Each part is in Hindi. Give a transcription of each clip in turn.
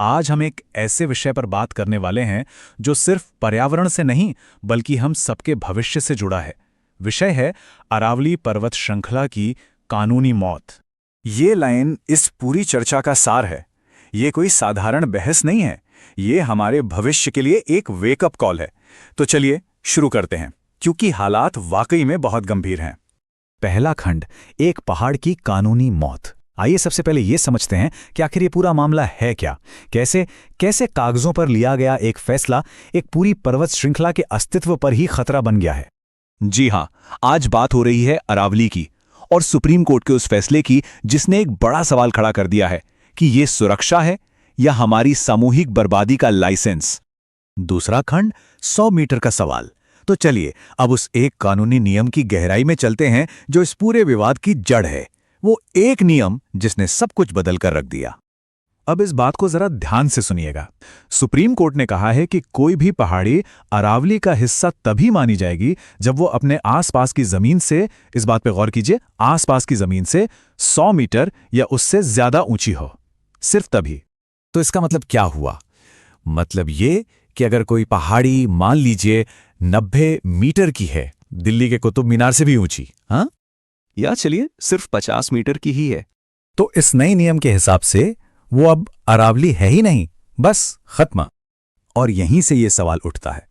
आज हम एक ऐसे विषय पर बात करने वाले हैं जो सिर्फ पर्यावरण से नहीं बल्कि हम सबके भविष्य से जुड़ा है। विषय है अरावली पर्वत श्रृंखला की कानूनी मौत। ये लाइन इस पूरी चर्चा का सार है। ये कोई साधारण बहस नहीं है, ये हमारे भविष्य के लिए एक वेकअप कॉल है। तो चलिए शुरू करते हैं, क्योंकि हालात वाकई में बहुत गंभीर हैं। पहला खंड, एक पहाड़ की कानूनी मौत। आइए सबसे पहले ये समझते हैं कि आखिर ये पूरा मामला है क्या। कैसे कागजों पर लिया गया एक फैसला एक पूरी पर्वत श्रृंखला के अस्तित्व पर ही खतरा बन गया है। जी हां, आज बात हो रही है अरावली की और सुप्रीम कोर्ट के उस फैसले की जिसने एक बड़ा सवाल खड़ा कर दिया है कि ये सुरक्षा है या हमारी सामूहिक बर्बादी का लाइसेंस। दूसरा खंड, 100 मीटर का सवाल। तो चलिए अब उस एक कानूनी नियम की गहराई में चलते हैं जो इस पूरे विवाद की जड़ है। वो एक नियम जिसने सब कुछ बदल कर रख दिया। अब इस बात को जरा ध्यान से सुनिएगा। सुप्रीम कोर्ट ने कहा है कि कोई भी पहाड़ी अरावली का हिस्सा तभी मानी जाएगी जब वो अपने आसपास की जमीन से, इस बात पे गौर कीजिए, आसपास की जमीन से 100 मीटर या उससे ज्यादा ऊंची हो। सिर्फ तभी। तो इसका मतलब क्या हुआ? मतलब ये कि अगर कोई पहाड़ी मान लीजिए 90 मीटर की है, दिल्ली के कुतुब मीनार से भी ऊंची, हाँ, या चलिए सिर्फ 50 मीटर की ही है, तो इस नए नियम के हिसाब से वो अब अरावली है ही नहीं, बस खत्म। और यहीं से ये सवाल उठता है।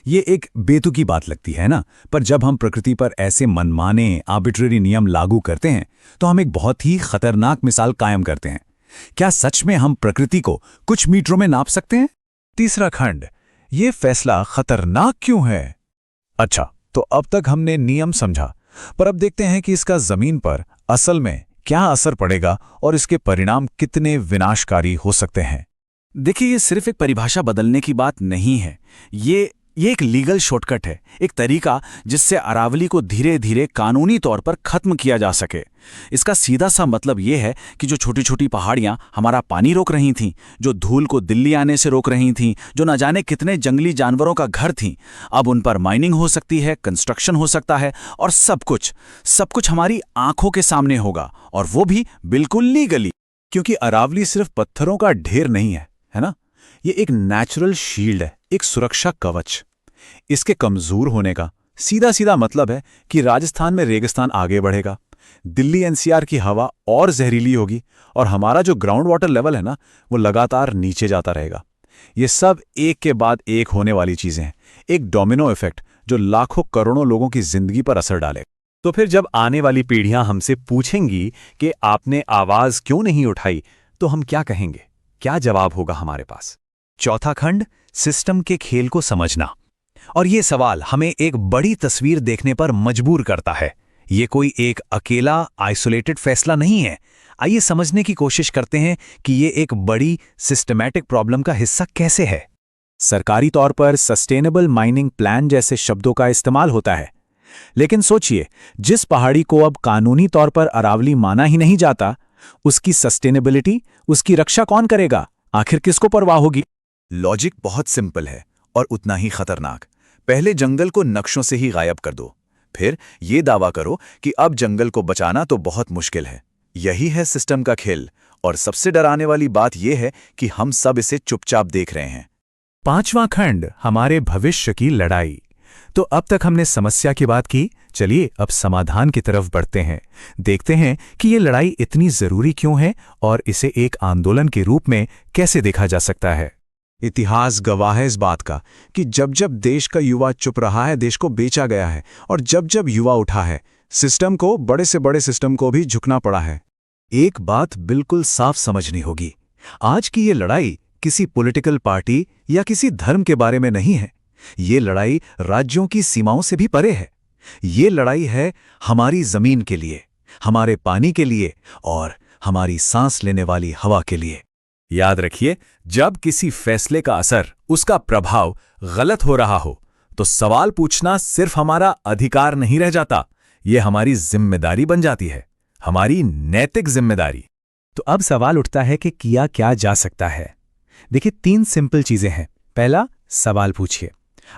ये एक बेतुकी बात लगती है ना, पर जब हम प्रकृति पर ऐसे मनमाने आर्बिट्रेरी नियम लागू करते हैं तो हम एक बहुत ही खतरनाक मिसाल कायम करते हैं। क्या सच में हम प्रकृति को कुछ मीटरों में नाप सकते हैं? तीसरा खंड, ये फैसला खतरनाक क्यों है? अच्छा, तो अब तक हमने नियम समझा, पर अब देखते हैं कि इसका जमीन पर असल में क्या असर पड़ेगा और इसके परिणाम कितने विनाशकारी हो सकते हैं। देखिए, ये सिर्फ एक परिभाषा बदलने की बात नहीं है। ये एक लीगल शॉर्टकट है, एक तरीका जिससे अरावली को धीरे धीरे कानूनी तौर पर खत्म किया जा सके। इसका सीधा सा मतलब ये है कि जो छोटी छोटी पहाड़ियां हमारा पानी रोक रही थीं, जो धूल को दिल्ली आने से रोक रही थीं, जो न जाने कितने जंगली जानवरों का घर थीं, अब उन पर माइनिंग हो सकती है, कंस्ट्रक्शन हो सकता है और सब कुछ हमारी आंखों के सामने होगा, और वो भी बिल्कुल लीगली। क्योंकि अरावली सिर्फ पत्थरों का ढेर नहीं है ना? ये एक नेचुरल शील्ड है, एक सुरक्षा कवच। इसके कमजोर होने का सीधा सीधा मतलब है कि राजस्थान में रेगिस्तान आगे बढ़ेगा, दिल्ली एनसीआर की हवा और जहरीली होगी और हमारा जो ग्राउंड वाटर लेवल है ना, वो लगातार नीचे जाता रहेगा। ये सब एक के बाद एक होने वाली चीजें हैं, एक डोमिनो इफेक्ट जो लाखों करोड़ों लोगों की जिंदगी पर असर डालेगा। तो फिर जब आने वाली पीढ़ियां हमसे पूछेंगी कि आपने आवाज क्यों नहीं उठाई, तो हम क्या कहेंगे? क्या जवाब होगा हमारे पास? चौथा खंड, सिस्टम के खेल को समझना। और ये सवाल हमें एक बड़ी तस्वीर देखने पर मजबूर करता है। ये कोई एक अकेला आइसोलेटेड फैसला नहीं है। आइए समझने की कोशिश करते हैं कि ये एक बड़ी सिस्टमैटिक प्रॉब्लम का हिस्सा कैसे है। सरकारी तौर पर सस्टेनेबल माइनिंग प्लान जैसे शब्दों का इस्तेमाल होता है, लेकिन सोचिए, जिस पहाड़ी को अब कानूनी तौर पर अरावली माना ही नहीं जाता, उसकी सस्टेनेबिलिटी, उसकी रक्षा कौन करेगा? आखिर किसको परवाह होगी? लॉजिक बहुत सिंपल है और उतना ही खतरनाक। पहले जंगल को नक्शों से ही गायब कर दो, फिर ये दावा करो कि अब जंगल को बचाना तो बहुत मुश्किल है। यही है सिस्टम का खेल, और सबसे डराने वाली बात यह है कि हम सब इसे चुपचाप देख रहे हैं। पांचवां खंड, हमारे भविष्य की लड़ाई। तो अब तक हमने समस्या की बात की, चलिए अब समाधान की तरफ बढ़ते हैं। देखते हैं कि ये लड़ाई इतनी जरूरी क्यों है और इसे एक आंदोलन के रूप में कैसे देखा जा सकता है। इतिहास गवाह है इस बात का कि जब जब देश का युवा चुप रहा है, देश को बेचा गया है, और जब जब युवा उठा है, सिस्टम को, बड़े से बड़े सिस्टम को भी झुकना पड़ा है। एक बात बिल्कुल साफ समझनी होगी, आज की ये लड़ाई किसी पॉलिटिकल पार्टी या किसी धर्म के बारे में नहीं है। ये लड़ाई राज्यों की सीमाओं से भी परे है। ये लड़ाई है हमारी जमीन के लिए, हमारे पानी के लिए और हमारी सांस लेने वाली हवा के लिए। याद रखिए, जब किसी फैसले का असर, उसका प्रभाव गलत हो रहा हो, तो सवाल पूछना सिर्फ हमारा अधिकार नहीं रह जाता, यह हमारी जिम्मेदारी बन जाती है, हमारी नैतिक जिम्मेदारी। तो अब सवाल उठता है कि किया क्या जा सकता है। देखिए, 3 सिंपल चीजें हैं। पहला, सवाल पूछिए।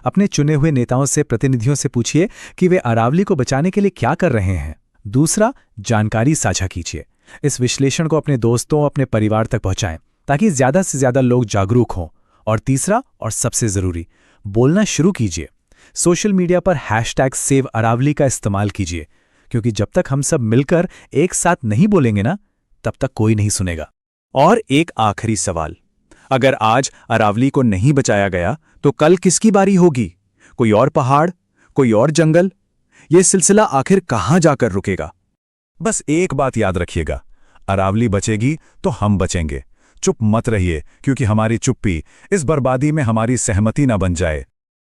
अपने चुने हुए नेताओं से, प्रतिनिधियों से पूछिए कि वे अरावली को बचाने के लिए क्या कर रहे हैं। दूसरा, जानकारी साझा कीजिए। इस विश्लेषण को अपने दोस्तों, अपने परिवार तक पहुंचाएं। ताकि ज़्यादा से ज़्यादा लोग जागरूक हों। और तीसरा और सबसे ज़रूरी, बोलना शुरू कीजिए। सोशल मीडिया पर #सेव अरावली का इस्तेमाल कीजिए, क्योंकि जब तक हम सब मिलकर एक साथ नहीं बोलेंगे ना, तब तक कोई नहीं सुनेगा। और एक आखिरी सवाल, अगर आज अरावली को नहीं बचाया गया तो कल किसकी बारी होगी? कोई और पहाड़, कोई और जंगल? यह सिलसिला आखिर कहां जाकर रुकेगा? बस एक बात याद रखिएगा, अरावली बचेगी तो हम बचेंगे। चुप मत रहिए, क्योंकि हमारी चुप्पी इस बर्बादी में हमारी सहमति ना बन जाए।